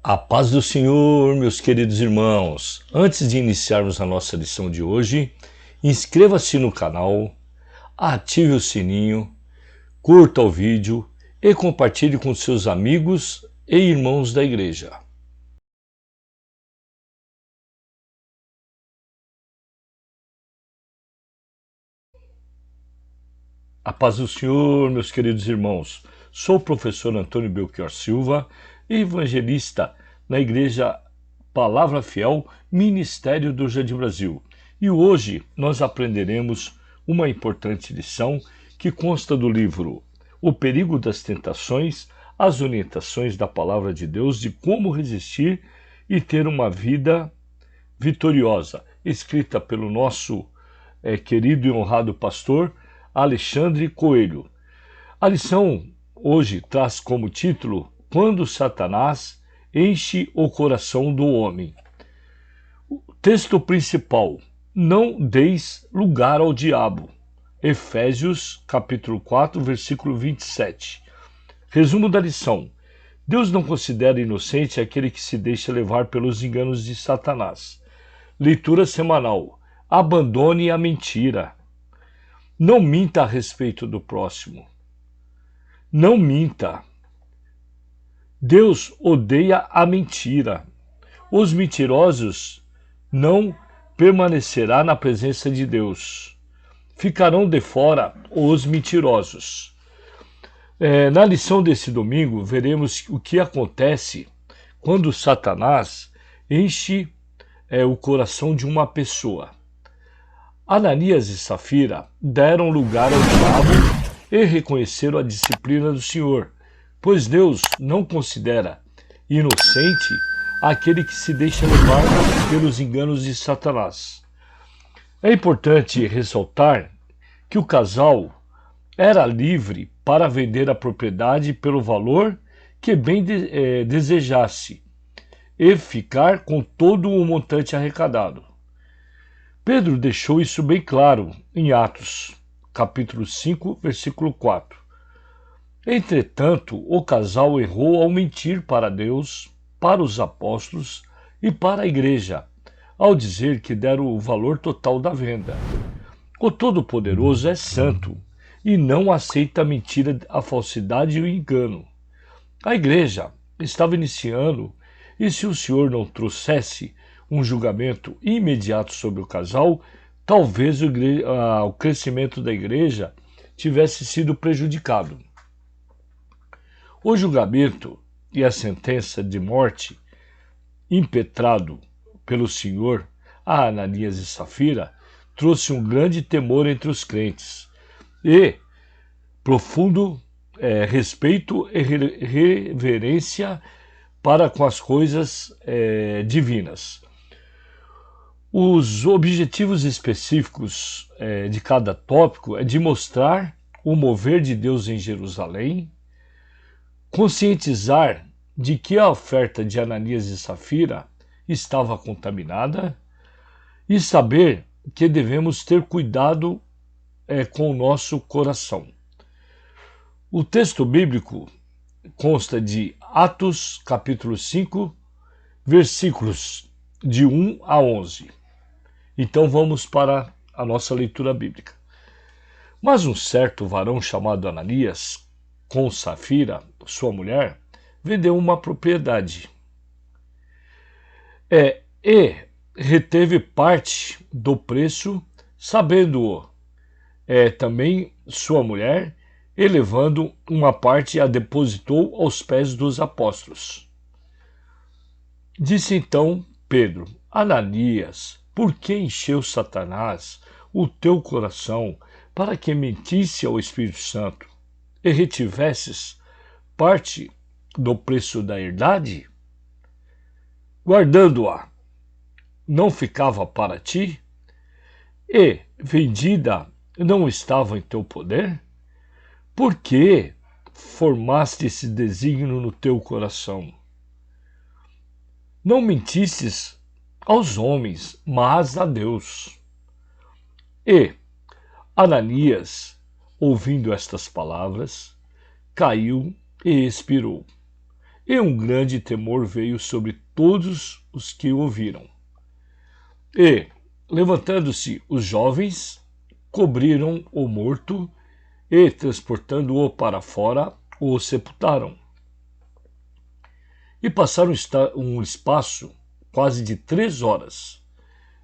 A paz do Senhor, meus queridos irmãos. Antes de iniciarmos a nossa lição de hoje, inscreva-se no canal, ative o sininho, curta o vídeo e compartilhe com seus amigos e irmãos da igreja. A paz do Senhor, meus queridos irmãos. Sou o professor Antônio Belchior Silva, evangelista na Igreja Palavra Fiel, Ministério do Jardim Brasil. E hoje nós aprenderemos uma importante lição que consta do livro O Perigo das Tentações, as orientações da Palavra de Deus de como resistir e ter uma vida vitoriosa, escrita pelo nosso querido e honrado pastor Alexandre Coelho. A lição hoje traz como título Quando Satanás enche o coração do homem. O texto principal: não deis lugar ao diabo. Efésios capítulo 4, versículo 27. Resumo da lição: Deus não considera inocente aquele que se deixa levar pelos enganos de Satanás. Leitura semanal: abandone a mentira. Não minta a respeito do próximo. Não minta. Deus odeia a mentira. Os mentirosos não permanecerão na presença de Deus. Ficarão de fora os mentirosos. Na lição desse domingo, veremos o que acontece quando Satanás enche o coração de uma pessoa. Ananias e Safira deram lugar ao diabo e reconheceram a disciplina do Senhor, pois Deus não considera inocente aquele que se deixa levar pelos enganos de Satanás. É importante ressaltar que o casal era livre para vender a propriedade pelo valor que bem desejasse e ficar com todo o montante arrecadado. Pedro deixou isso bem claro em Atos, capítulo 5, versículo 4. Entretanto, o casal errou ao mentir para Deus, para os apóstolos e para a igreja, ao dizer que deram o valor total da venda. O Todo-Poderoso é santo e não aceita a mentira, a falsidade e o engano. A igreja estava iniciando e se o Senhor não trouxesse um julgamento imediato sobre o casal, talvez o crescimento da igreja tivesse sido prejudicado. O julgamento e a sentença de morte impetrado pelo Senhor a Ananias e Safira trouxe um grande temor entre os crentes e profundo respeito e reverência para com as coisas divinas. Os objetivos específicos de cada tópico é de mostrar o mover de Deus em Jerusalém, conscientizar de que a oferta de Ananias e Safira estava contaminada e saber que devemos ter cuidado com o nosso coração. O texto bíblico consta de Atos capítulo 5, versículos de 1 a 11. Então vamos para a nossa leitura bíblica. Mas um certo varão chamado Ananias, com Safira, sua mulher, vendeu uma propriedade e reteve parte do preço, sabendo-o também sua mulher, e levando uma parte a depositou aos pés dos apóstolos. Disse então Pedro: Ananias, por que encheu Satanás o teu coração para que mentisse ao Espírito Santo e retivesses parte do preço da herdade? Guardando-a, não ficava para ti? E, vendida, não estava em teu poder? Por que formaste esse desígnio no teu coração? Não mentistes aos homens, mas a Deus. E Ananias, ouvindo estas palavras, caiu e expirou. e um grande temor veio sobre todos os que ouviram. E, levantando-se os jovens, cobriram o morto e, transportando-o para fora, o sepultaram. E passaram um espaço quase de 3 horas.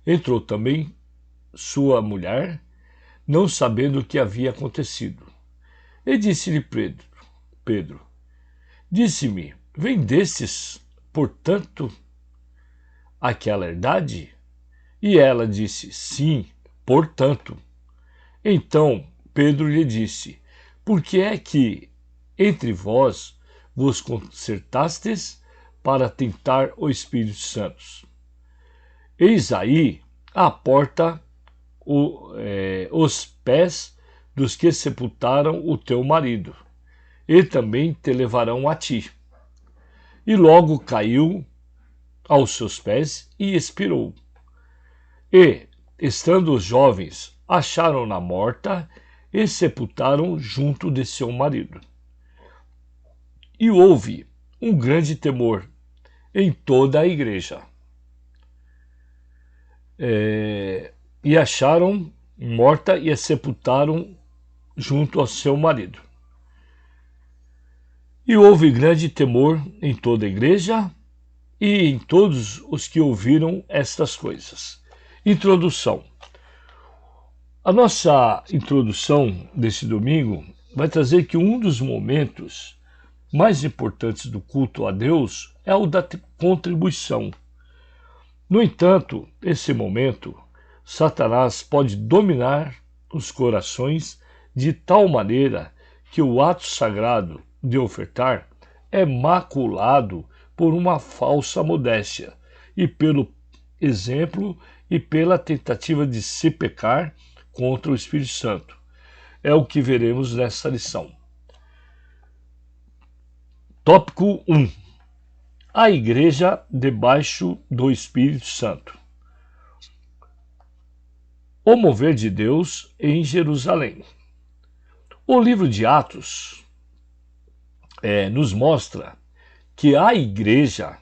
Entrou também sua mulher, não sabendo o que havia acontecido. E disse-lhe Pedro, disse-me, vendestes, portanto, aquela herdade? E ela disse, sim, portanto. Então Pedro lhe disse, por que é que entre vós vos concertastes para tentar o Espírito Santo? Eis aí à porta os pés dos que sepultaram o teu marido, e também te levarão a ti. E logo caiu aos seus pés e expirou. E, estando os jovens, acharam-na morta e sepultaram junto de seu marido. E houve um grande temor em toda a igreja. E acharam morta e a sepultaram junto ao seu marido. E houve grande temor em toda a igreja e em todos os que ouviram estas coisas. Introdução. A nossa introdução desse domingo vai trazer que um dos momentos mais importantes do culto a Deus é o da contribuição. No entanto, nesse momento, Satanás pode dominar os corações de tal maneira que o ato sagrado de ofertar é maculado por uma falsa modéstia e pelo exemplo e pela tentativa de se pecar contra o Espírito Santo. É o que veremos nessa lição. Tópico 1. A Igreja debaixo do Espírito Santo. O mover de Deus em Jerusalém. O livro de Atos nos mostra que a igreja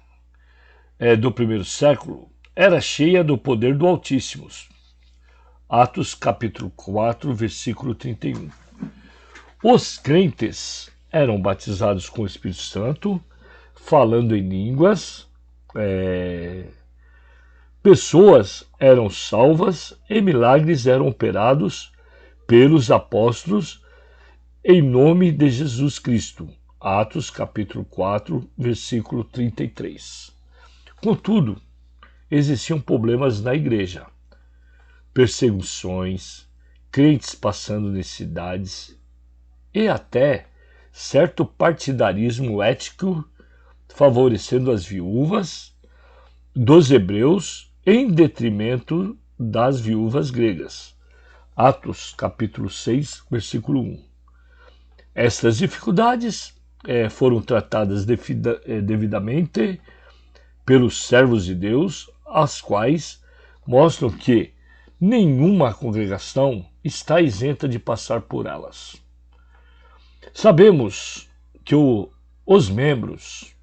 do primeiro século era cheia do poder do Altíssimo. Atos capítulo 4, versículo 31. Os crentes eram batizados com o Espírito Santo, falando em línguas, pessoas eram salvas e milagres eram operados pelos apóstolos em nome de Jesus Cristo. Atos capítulo 4, versículo 33. Contudo, existiam problemas na igreja. Perseguições, crentes passando necessidades e até certo partidarismo ético favorecendo as viúvas dos hebreus em detrimento das viúvas gregas. Atos capítulo 6, versículo 1. Estas dificuldades foram tratadas devidamente pelos servos de Deus, as quais mostram que nenhuma congregação está isenta de passar por elas. Sabemos que os membros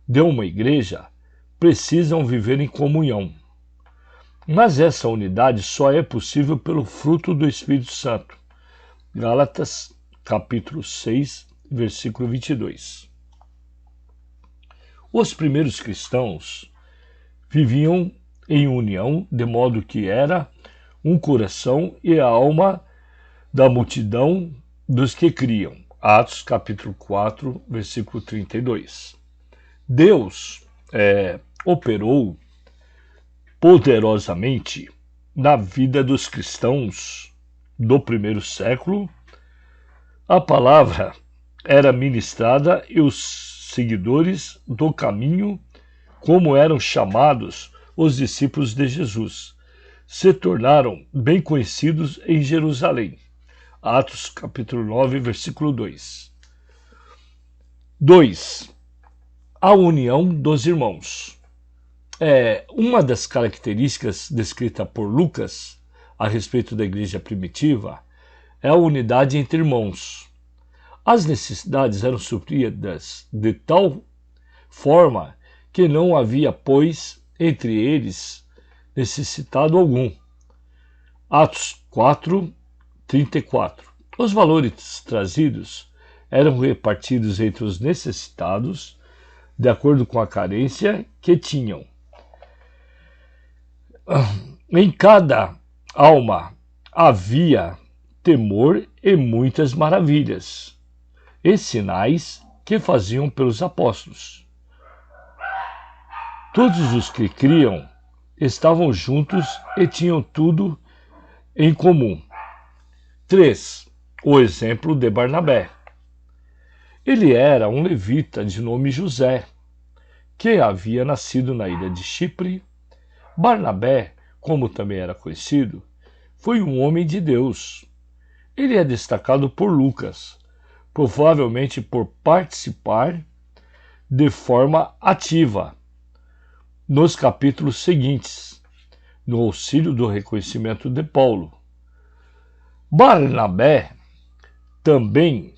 de uma igreja precisam viver em comunhão, mas essa unidade só é possível pelo fruto do Espírito Santo. Gálatas capítulo 6, versículo 22. Os primeiros cristãos viviam em união, de modo que era um coração e a alma da multidão dos que criam. Atos capítulo 4, versículo 32. Deus operou poderosamente na vida dos cristãos do primeiro século. A palavra era ministrada e os seguidores do caminho, como eram chamados os discípulos de Jesus, se tornaram bem conhecidos em Jerusalém. Atos capítulo 9, versículo 2. 2. A união dos irmãos. Uma das características descritas por Lucas a respeito da igreja primitiva é a unidade entre irmãos. As necessidades eram supridas de tal forma que não havia, pois, entre eles necessitado algum. Atos 4, 34. Os valores trazidos eram repartidos entre os necessitados, de acordo com a carência que tinham. Em cada alma havia temor e muitas maravilhas e sinais que faziam pelos apóstolos. Todos os que criam estavam juntos e tinham tudo em comum. 3. O exemplo de Barnabé. Ele era um levita de nome José, que havia nascido na ilha de Chipre. Barnabé, como também era conhecido, foi um homem de Deus. Ele é destacado por Lucas, provavelmente por participar de forma ativa nos capítulos seguintes, no auxílio do reconhecimento de Paulo. Barnabé também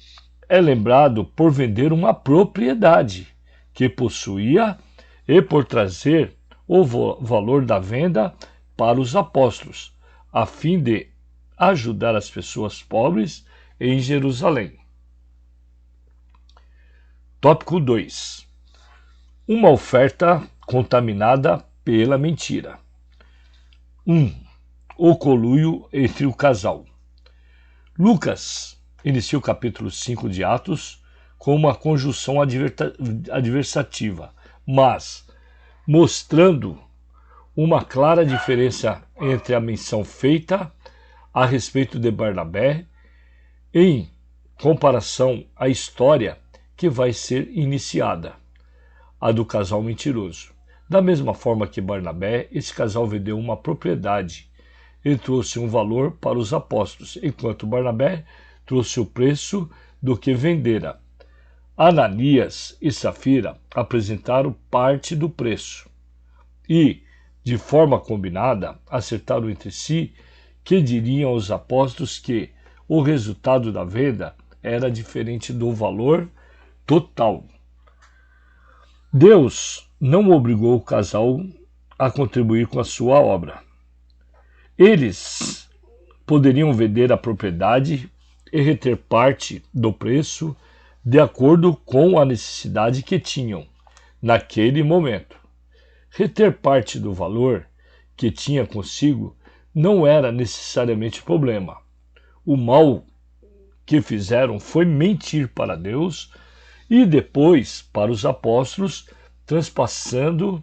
é lembrado por vender uma propriedade que possuía e por trazer o valor da venda para os apóstolos, a fim de ajudar as pessoas pobres em Jerusalém. Tópico 2. Uma oferta contaminada pela mentira. 1. O conluio entre o casal. Lucas inicia o capítulo 5 de Atos com uma conjunção adversativa, mas mostrando uma clara diferença entre a menção feita a respeito de Barnabé em comparação à história que vai ser iniciada, a do casal mentiroso. Da mesma forma que Barnabé, esse casal vendeu uma propriedade e trouxe um valor para os apóstolos, enquanto Barnabé trouxe o preço do que vendera. Ananias e Safira apresentaram parte do preço e, de forma combinada, acertaram entre si que diriam aos apóstolos que o resultado da venda era diferente do valor total. Deus não obrigou o casal a contribuir com a sua obra. Eles poderiam vender a propriedade e reter parte do preço de acordo com a necessidade que tinham naquele momento. Reter parte do valor que tinha consigo não era necessariamente problema. O mal que fizeram foi mentir para Deus e depois para os apóstolos, transparecendo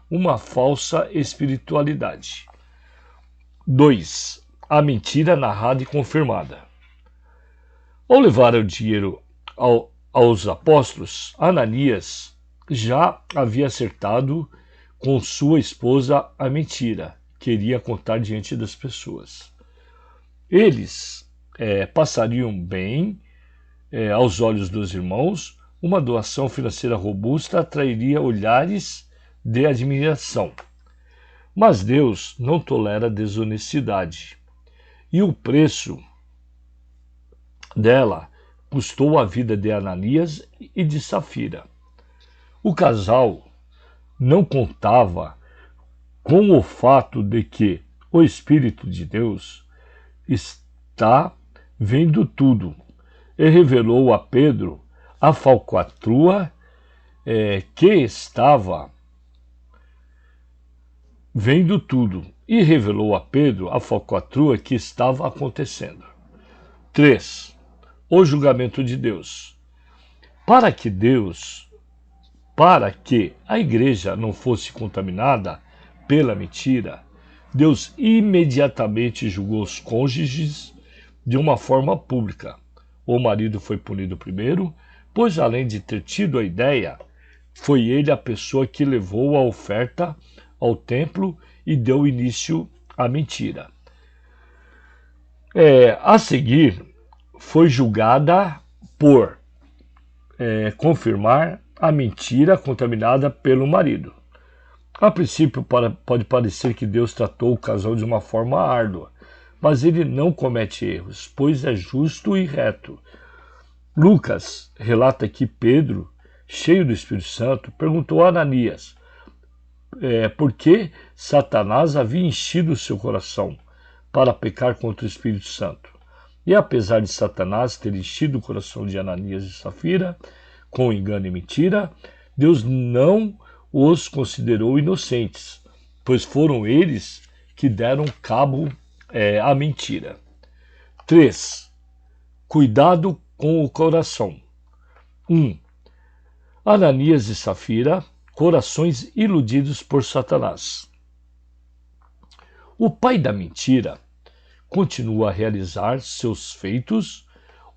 uma falsa espiritualidade. 2. A mentira narrada e confirmada. Ao levar o dinheiro aos apóstolos, Ananias já havia acertado com sua esposa a mentira que iria contar diante das pessoas. Eles passariam bem aos olhos dos irmãos. Uma doação financeira robusta atrairia olhares de admiração. Mas Deus não tolera desonestidade. E o preço dela custou a vida de Ananias e de Safira. O casal não contava com o fato de que o Espírito de Deus está vendo tudo e revelou a Pedro a falcatrua que estava vendo tudo e revelou a Pedro a falcatrua que estava acontecendo. 3. O julgamento de Deus. Para que a igreja não fosse contaminada pela mentira, Deus imediatamente julgou os cônjuges de uma forma pública. O marido foi punido primeiro, pois além de ter tido a ideia, foi ele a pessoa que levou a oferta ao templo e deu início à mentira. A seguir, foi julgada por confirmar a mentira contaminada pelo marido. A princípio, pode parecer que Deus tratou o casal de uma forma árdua, mas ele não comete erros, pois é justo e reto. Lucas relata que Pedro, cheio do Espírito Santo, perguntou a Ananias por que Satanás havia enchido o seu coração para pecar contra o Espírito Santo. E apesar de Satanás ter enchido o coração de Ananias e Safira com engano e mentira, Deus não os considerou inocentes, pois foram eles que deram cabo à mentira. 3. Cuidado com o coração. 1. Ananias e Safira, corações iludidos por Satanás. O pai da mentira continua a realizar seus feitos,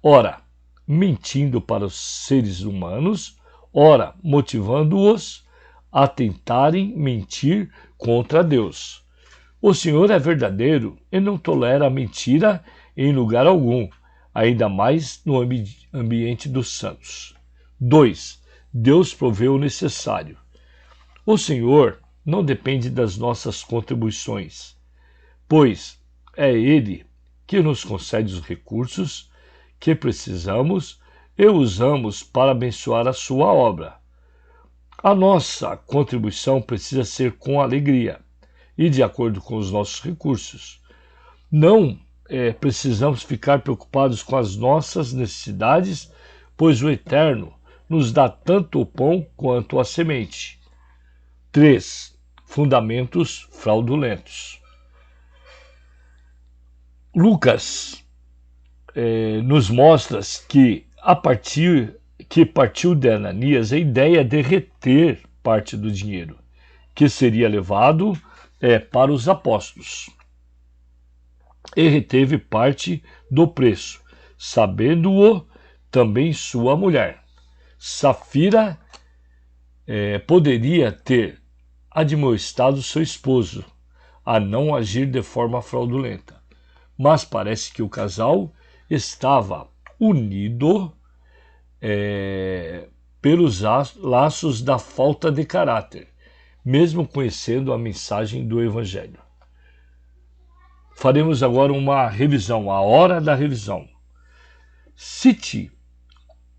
ora mentindo para os seres humanos, ora motivando-os a tentarem mentir contra Deus. O Senhor é verdadeiro e não tolera a mentira em lugar algum, ainda mais no ambiente dos santos. 2. Deus provê o necessário. O Senhor não depende das nossas contribuições, pois é Ele que nos concede os recursos que precisamos e usamos para abençoar a sua obra. A nossa contribuição precisa ser com alegria e de acordo com os nossos recursos. Não precisamos ficar preocupados com as nossas necessidades, pois o Eterno nos dá tanto o pão quanto a semente. 3. Fundamentos fraudulentos. Lucas nos mostra que partiu de Ananias a ideia de reter parte do dinheiro, que seria levado para os apóstolos. E reteve parte do preço, sabendo-o também sua mulher. Safira poderia ter admoestado seu esposo a não agir de forma fraudulenta, mas parece que o casal estava unido pelos laços da falta de caráter, mesmo conhecendo a mensagem do Evangelho. Faremos agora uma revisão, a hora da revisão. Cite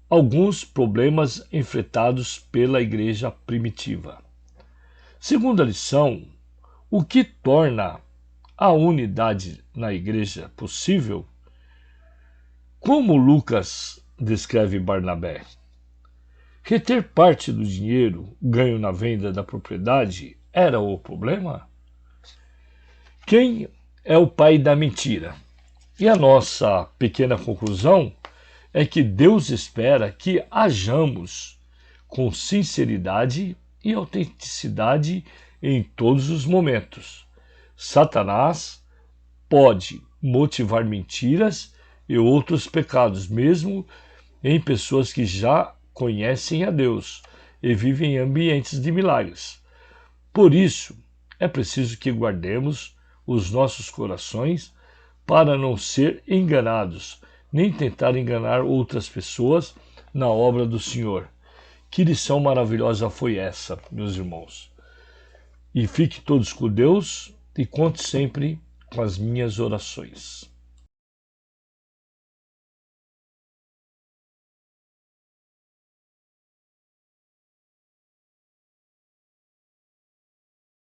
alguns problemas enfrentados pela igreja primitiva. Segunda lição, o que torna a unidade na igreja possível? Como Lucas descreve Barnabé? Reter parte do dinheiro ganho na venda da propriedade era o problema? Quem é o pai da mentira? E a nossa pequena conclusão é que Deus espera que hajamos com sinceridade e autenticidade em todos os momentos. Satanás pode motivar mentiras e outros pecados, mesmo em pessoas que já conhecem a Deus e vivem em ambientes de milagres. Por isso, é preciso que guardemos os nossos corações para não ser enganados, nem tentar enganar outras pessoas na obra do Senhor. Que lição maravilhosa foi essa, meus irmãos. E fique todos com Deus e conte sempre com as minhas orações.